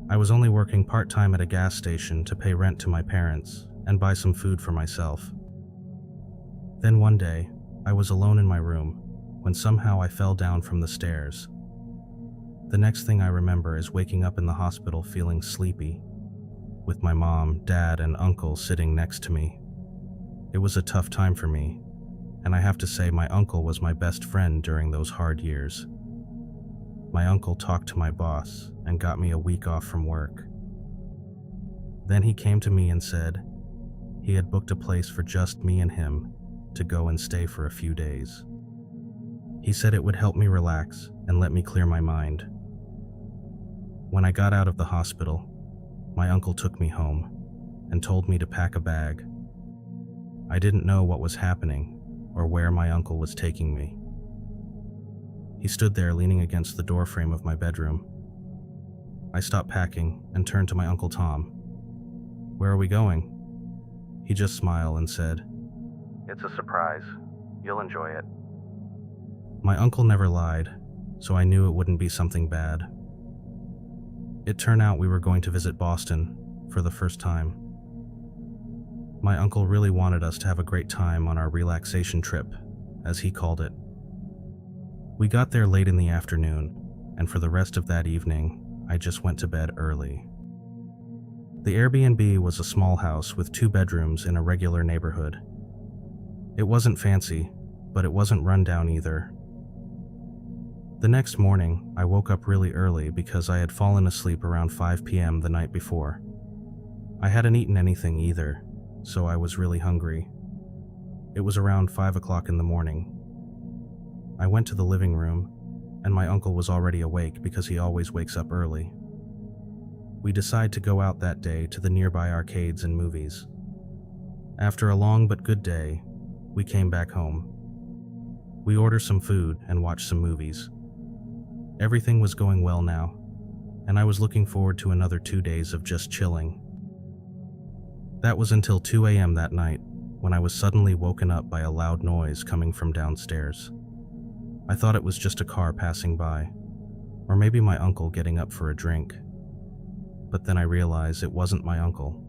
I was only working part-time at a gas station to pay rent to my parents and buy some food for myself. Then one day, I was alone in my room when somehow I fell down from the stairs. The next thing I remember is waking up in the hospital feeling sleepy, with my mom, dad, and uncle sitting next to me. It was a tough time for me, and I have to say my uncle was my best friend during those hard years. My uncle talked to my boss and got me a week off from work. Then he came to me and said he had booked a place for just me and him to go and stay for a few days. He said it would help me relax and let me clear my mind. When I got out of the hospital, my uncle took me home and told me to pack a bag. I didn't know what was happening or where my uncle was taking me. He stood there leaning against the doorframe of my bedroom. I stopped packing and turned to my Uncle Tom. "Where are we going?" He just smiled and said, "It's a surprise. You'll enjoy it." My uncle never lied, so I knew it wouldn't be something bad. It turned out we were going to visit Boston for the first time. My uncle really wanted us to have a great time on our relaxation trip, as he called it. We got there late in the afternoon, and for the rest of that evening, I just went to bed early. The Airbnb was a small house with 2 bedrooms in a regular neighborhood. It wasn't fancy, but it wasn't run down either. The next morning, I woke up really early because I had fallen asleep around 5 p.m. the night before. I hadn't eaten anything either, so I was really hungry. It was around 5 o'clock in the morning. I went to the living room, and my uncle was already awake because he always wakes up early. We decided to go out that day to the nearby arcades and movies. After a long but good day, we came back home. We ordered some food and watched some movies. Everything was going well now, and I was looking forward to another 2 days of just chilling. That was until 2 a.m. that night, when I was suddenly woken up by a loud noise coming from downstairs. I thought it was just a car passing by, or maybe my uncle getting up for a drink. But then I realized it wasn't my uncle.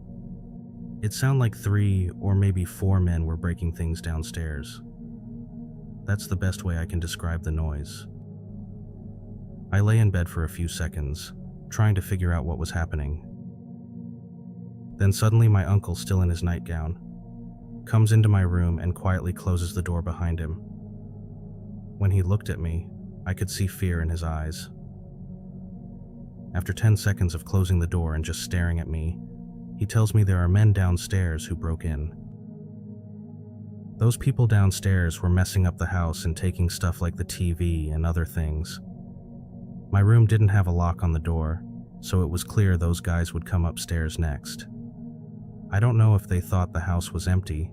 It sounded like 3 or maybe 4 men were breaking things downstairs. That's the best way I can describe the noise. I lay in bed for a few seconds, trying to figure out what was happening. Then suddenly my uncle, still in his nightgown, comes into my room and quietly closes the door behind him. When he looked at me, I could see fear in his eyes. After 10 seconds of closing the door and just staring at me, he tells me there are men downstairs who broke in. Those people downstairs were messing up the house and taking stuff like the TV and other things. My room didn't have a lock on the door, so it was clear those guys would come upstairs next. I don't know if they thought the house was empty,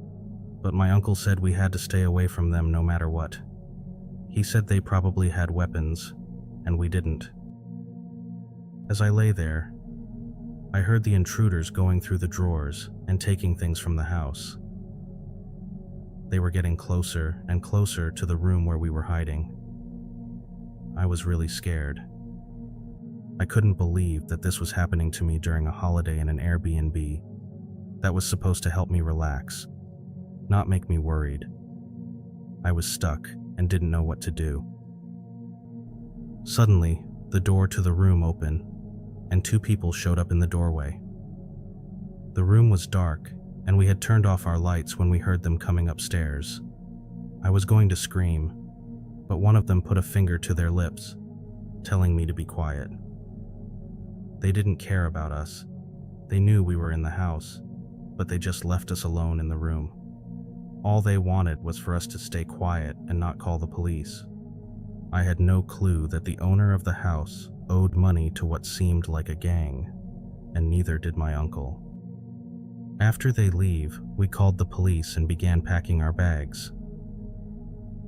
but my uncle said we had to stay away from them no matter what. He said they probably had weapons, and we didn't. As I lay there, I heard the intruders going through the drawers and taking things from the house. They were getting closer and closer to the room where we were hiding. I was really scared. I couldn't believe that this was happening to me during a holiday in an Airbnb that was supposed to help me relax, not make me worried. I was stuck and didn't know what to do. Suddenly, the door to the room opened, and 2 people showed up in the doorway. The room was dark, and we had turned off our lights when we heard them coming upstairs. I was going to scream, but one of them put a finger to their lips, telling me to be quiet. They didn't care about us. They knew we were in the house, but they just left us alone in the room. All they wanted was for us to stay quiet and not call the police. I had no clue that the owner of the house owed money to what seemed like a gang, and neither did my uncle. After they leave, we called the police and began packing our bags.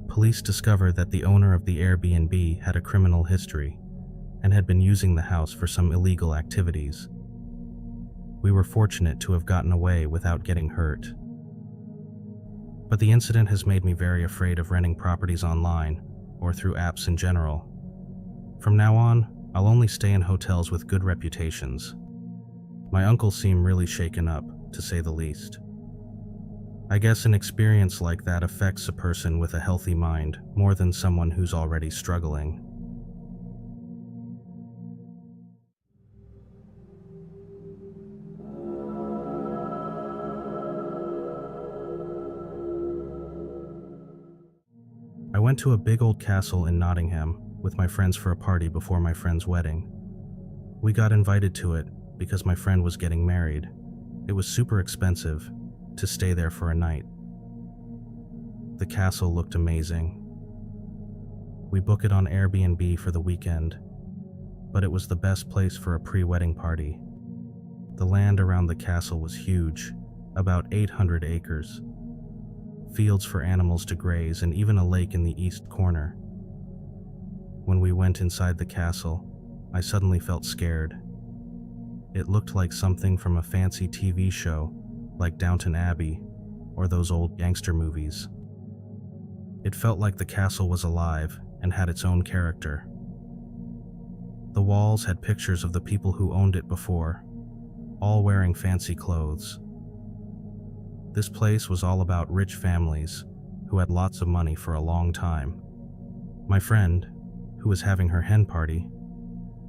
Police discovered that the owner of the Airbnb had a criminal history and had been using the house for some illegal activities. We were fortunate to have gotten away without getting hurt. But the incident has made me very afraid of renting properties online or through apps in general. From now on, I'll only stay in hotels with good reputations. My uncle seemed really shaken up, to say the least. I guess an experience like that affects a person with a healthy mind more than someone who's already struggling. I went to a big old castle in Nottingham with my friends for a party before my friend's wedding. We got invited to it because my friend was getting married. It was super expensive to stay there for a night. The castle looked amazing. We booked it on Airbnb for the weekend, but it was the best place for a pre-wedding party. The land around the castle was huge, about 800 acres. Fields for animals to graze, and even a lake in the east corner. When we went inside the castle, I suddenly felt scared. It looked like something from a fancy TV show, like Downton Abbey, or those old gangster movies. It felt like the castle was alive and had its own character. The walls had pictures of the people who owned it before, all wearing fancy clothes. This place was all about rich families who had lots of money for a long time. My friend, who was having her hen party,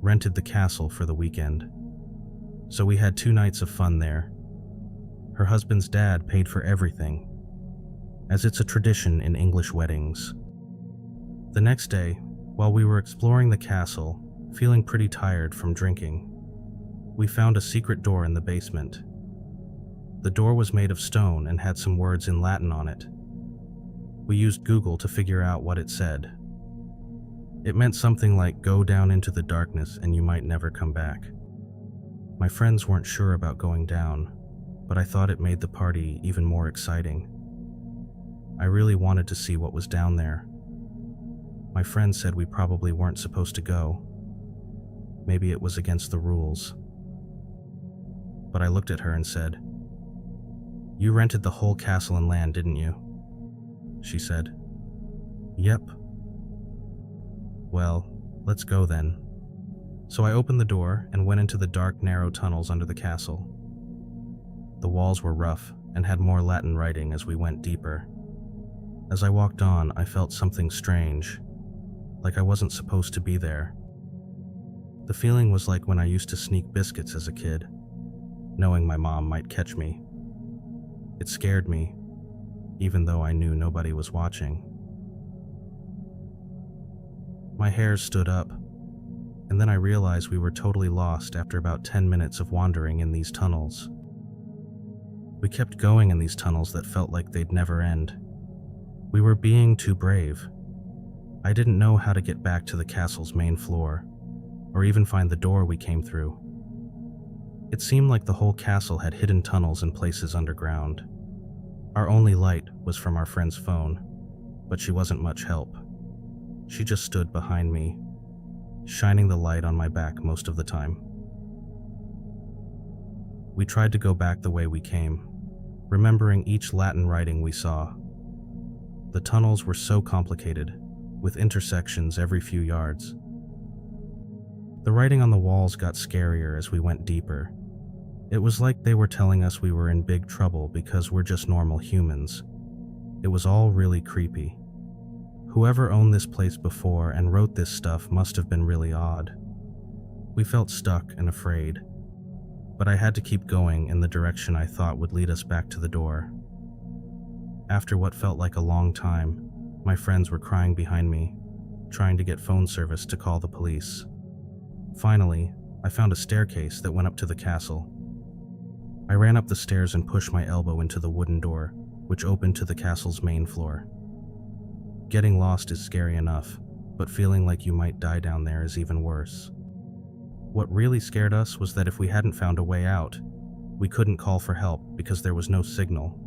rented the castle for the weekend. So we had 2 nights of fun there. Her husband's dad paid for everything, as it's a tradition in English weddings. The next day, while we were exploring the castle, feeling pretty tired from drinking, we found a secret door in the basement. The door was made of stone and had some words in Latin on it. We used Google to figure out what it said. It meant something like, "Go down into the darkness and you might never come back." My friends weren't sure about going down, but I thought it made the party even more exciting. I really wanted to see what was down there. My friend said we probably weren't supposed to go. Maybe it was against the rules. But I looked at her and said, "You rented the whole castle and land, didn't you?" She said, "Yep." "Well, let's go then." So I opened the door and went into the dark, narrow tunnels under the castle. The walls were rough and had more Latin writing as we went deeper. As I walked on, I felt something strange, like I wasn't supposed to be there. The feeling was like when I used to sneak biscuits as a kid, knowing my mom might catch me. It scared me, even though I knew nobody was watching. My hair stood up, and then I realized we were totally lost after about 10 minutes of wandering in these tunnels. We kept going in these tunnels that felt like they'd never end. We were being too brave. I didn't know how to get back to the castle's main floor, or even find the door we came through. It seemed like the whole castle had hidden tunnels and places underground. Our only light was from our friend's phone, but she wasn't much help. She just stood behind me, shining the light on my back most of the time. We tried to go back the way we came, remembering each Latin writing we saw. The tunnels were so complicated, with intersections every few yards. The writing on the walls got scarier as we went deeper. It was like they were telling us we were in big trouble because we're just normal humans. It was all really creepy. Whoever owned this place before and wrote this stuff must have been really odd. We felt stuck and afraid, but I had to keep going in the direction I thought would lead us back to the door. After what felt like a long time, my friends were crying behind me, trying to get phone service to call the police. Finally, I found a staircase that went up to the castle. I ran up the stairs and pushed my elbow into the wooden door, which opened to the castle's main floor. Getting lost is scary enough, but feeling like you might die down there is even worse. What really scared us was that if we hadn't found a way out, we couldn't call for help because there was no signal.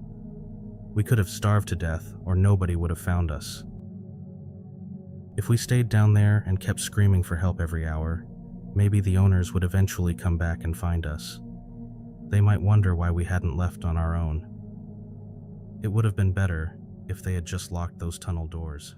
We could have starved to death, or nobody would have found us. If we stayed down there and kept screaming for help every hour, maybe the owners would eventually come back and find us. They might wonder why we hadn't left on our own. It would have been better if they had just locked those tunnel doors.